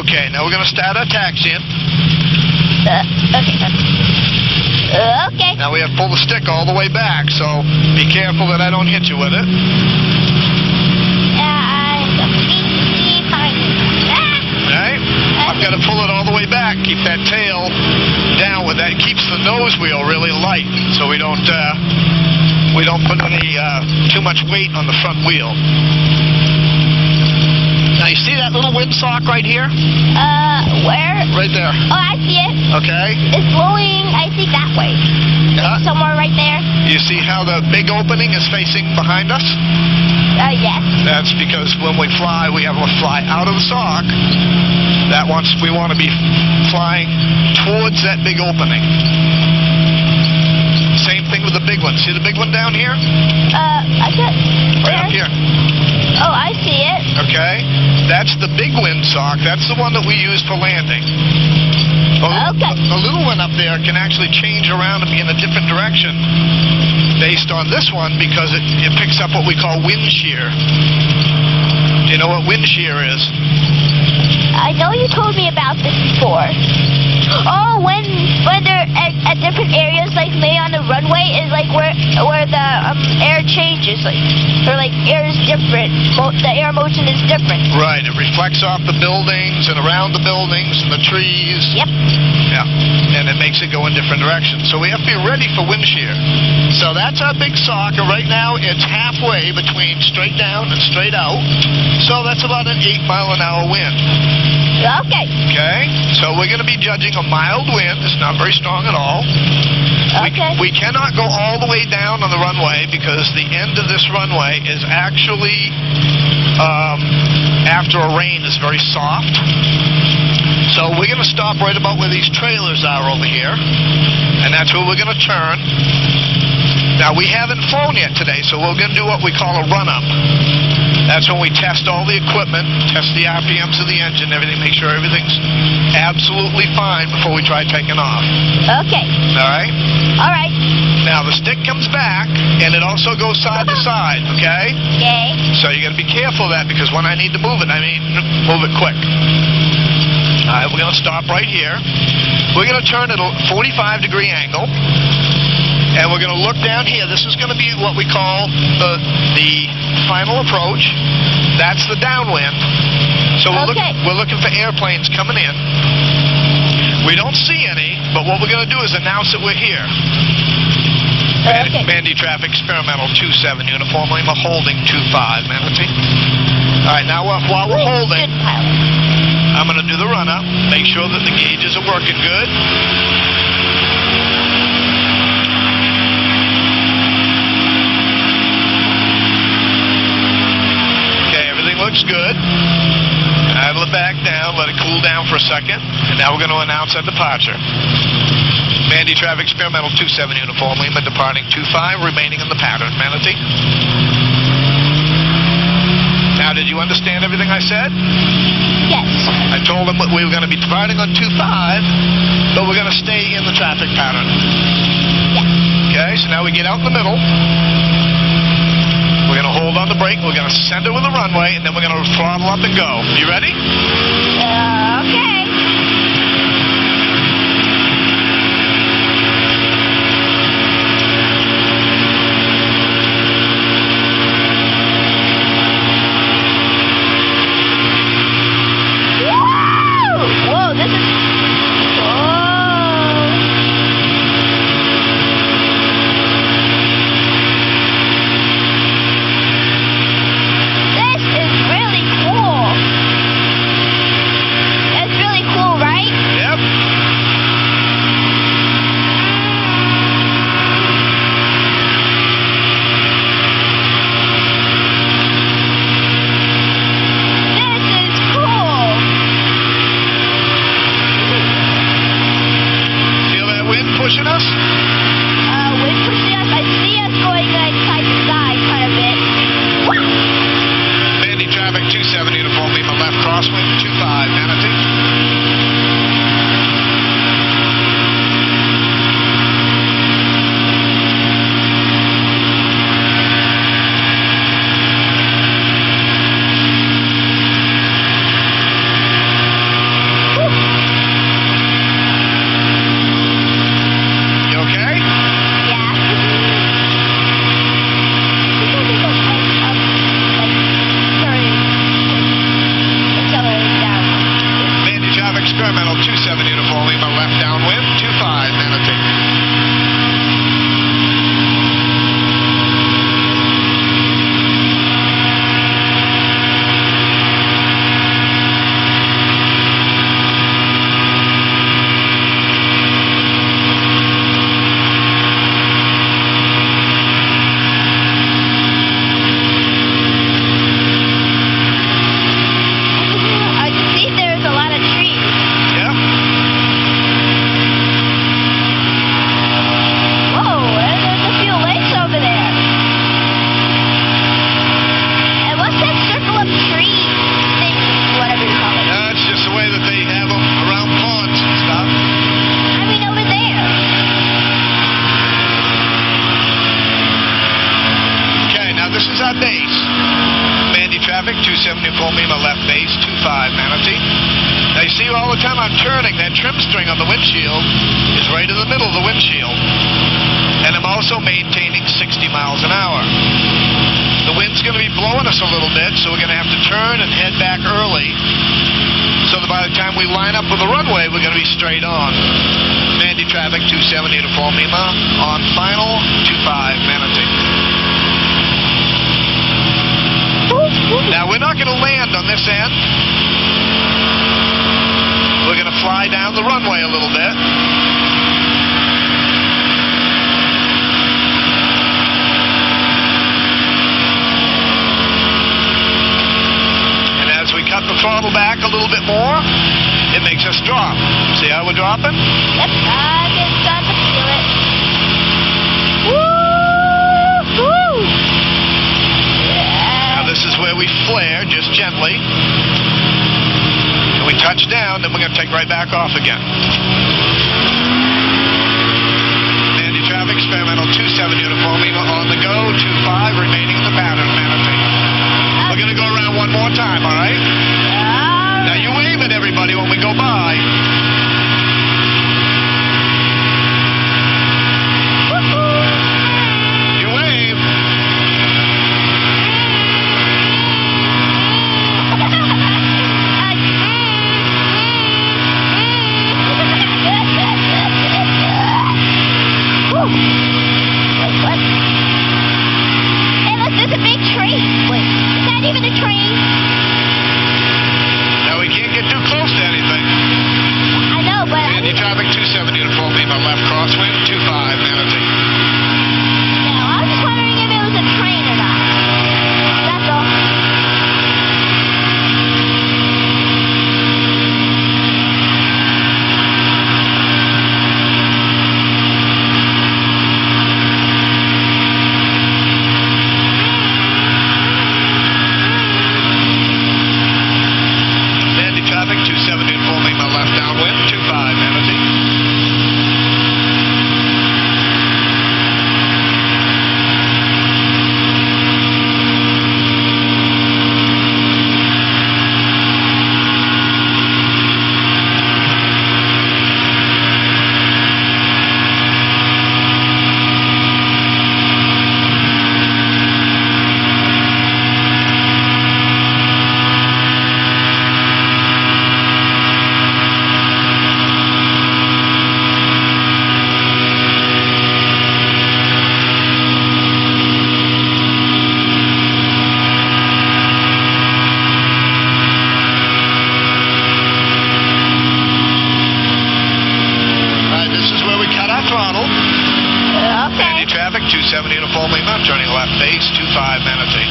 Okay, now we're going to start our taxiing. Okay. Now we have to pull the stick all the way back, so be careful that I don't hit you with it. Right? I've got to pull it all the way back. Keep that tail down with that. It keeps the nose wheel really light, so we don't put any too much weight on the front wheel. Now you see that little windsock right here? Where? Right there. Oh, I see it. Okay. It's blowing, I think, that way. Yeah. Somewhere right there. You see how the big opening is facing behind us? Yes. That's because when we fly, we have to fly out of the sock. We want to be flying towards that big opening. Same thing with the big one. See the big one down here? I got Right up here. Oh, I see it. Okay? That's the big windsock. That's the one that we use for landing. Okay. The little one up there can actually change around and be in a different direction based on this one because it picks up what we call wind shear. Do you know what wind shear is? I know you told me about this before. Oh, when they're at different areas, like maybe on the runway, is like where the air changes, air is different. The air motion is different. Right. It reflects off the buildings and around the buildings and the trees. Yep. Yeah. And it makes it go in different directions. So we have to be ready for wind shear. So that's our big sock. And right now it's halfway between straight down and straight out. So that's about an 8-mile-an-hour wind. Okay. Okay? So we're going to be judging a mild wind. It's not very strong at all. Okay. We cannot go all the way down on the runway because the end of this runway is actually, after a rain, is very soft. So we're going to stop right about where these trailers are over here. And that's where we're going to turn. Now, we haven't flown yet today, so we're going to do what we call a run-up. That's when we test all the equipment, test the RPMs of the engine, everything, make sure everything's absolutely fine before we try taking off. Okay. All right? All right. Now, the stick comes back, and it also goes side to side, okay? Okay. So you got to be careful of that, because when I need to move it, I mean, move it quick. All right, we're going to stop right here. We're going to turn at a 45-degree angle. And we're going to look down here. This is going to be what we call the final approach. That's the downwind. So we're looking for airplanes coming in. We don't see any, but what we're going to do is announce that we're here. Okay. Mandy Traffic Experimental 27, Uniform Lima, holding 25, Manatee. All right, now while we're holding, Good pilot. I'm going to do the run-up, make sure that the gauges are working good. Looks good. Idle it back down, let it cool down for a second, and now we're going to announce our departure. Mandy Traffic Experimental 27 Uniform Lima departing 25, remaining in the pattern. Manatee. Now, did you understand everything I said? Yes. I told them that we were going to be departing on 25, but we're going to stay in the traffic pattern. Yeah. Okay, so now we get out in the middle. We're going to hold on the brake, we're going to center with the runway, and then we're going to throttle up and go. You ready? Okay. Woo! Whoa, this is... experimental 27 uniform Lima left downwind, 25 Manatee. I can see there's a lot of trees. Yeah. Whoa, and there's a few lakes over there. And what's that circle of tree thing, whatever you call it? It's just the way that they have them around ponds and stuff. I mean, over there. Okay, now this is our base. Mandy traffic, 274 Lima left base, 25 Manatee. Now you see all the time I'm turning, that trim string on the windshield is right in the middle of the windshield. And I'm also maintaining 60 miles an hour. The wind's going to be blowing us a little bit, so we're going to have to turn and head back early, so that by the time we line up with the runway, we're going to be straight on. Mandy traffic, 27 uniform Lima, on final, 25 Manatee. Now, we're not going to land on this end. We're going to fly down the runway a little bit. And as we cut the throttle back a little bit more, it makes us drop. See how we're dropping? Yep, I can start to feel it. Woo-hoo! Now, this is where we flare just gently. We touch down, then we're going to take right back off again. Mandy traffic, experimental 27 uniform Lima on the go, 25 remaining in the pattern, Manatee. We're going to go around one more time, all right? Now you wave at everybody when we go by. You wave. Hey, look, there's a big tree. Wait, is that even a tree? Now we can't get too close to anything. I know, but Mandy traffic, 27 uniform Lima left crosswind, 25 Manatee. no, I was just wondering if it was a train or not. That's all. Mandy traffic, 27 uniform Lima left downwind, 25 Manatee. All right, this is where we cut our throttle. Mandy Okay. traffic, 27 uniform Lima, turning left base, 25 Manatee.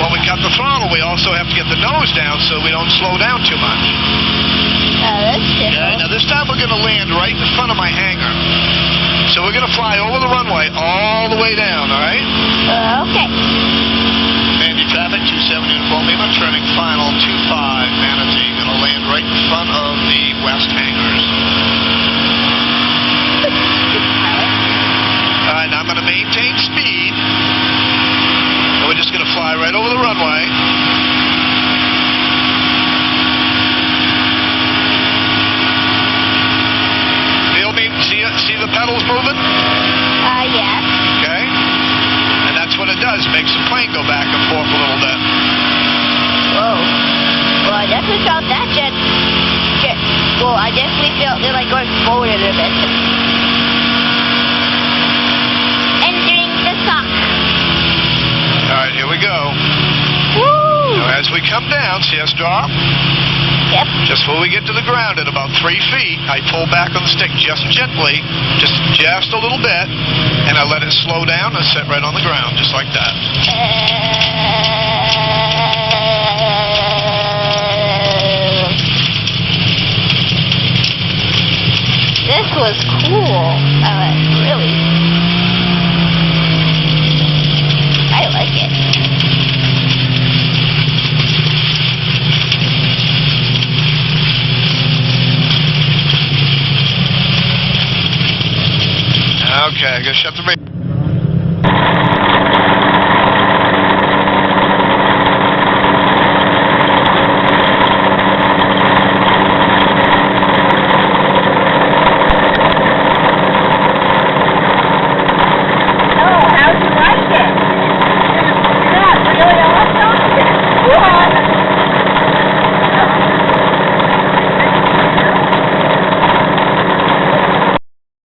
When we cut the throttle, we also have to get the nose down so we don't slow down too much. That's Okay, different. now this time we're going to land right in front of my hangar. So we're going to fly over the runway all the way down, all right? Okay. Mandy traffic, 27 uniform Lima, turning final, 25 Manatee. Going to land right in front of the west hangars. All right, now I'm going to maintain speed. And we're just going to fly right over the runway. Feel me? See the pedals moving? Yes. Okay? And that's what it does. It makes the plane go back and forth a little bit. Whoa. Well, I definitely felt that jet think they're like going forward a little bit. Entering the sock. Alright, here we go. Woo! Now, as we come down, see us drop? Yep. Just before we get to the ground at about 3 feet, I pull back on the stick just gently, just a little bit, and I let it slow down and sit right on the ground, just like that. This was cool. Really. I like it. Okay, I gotta shut the radio.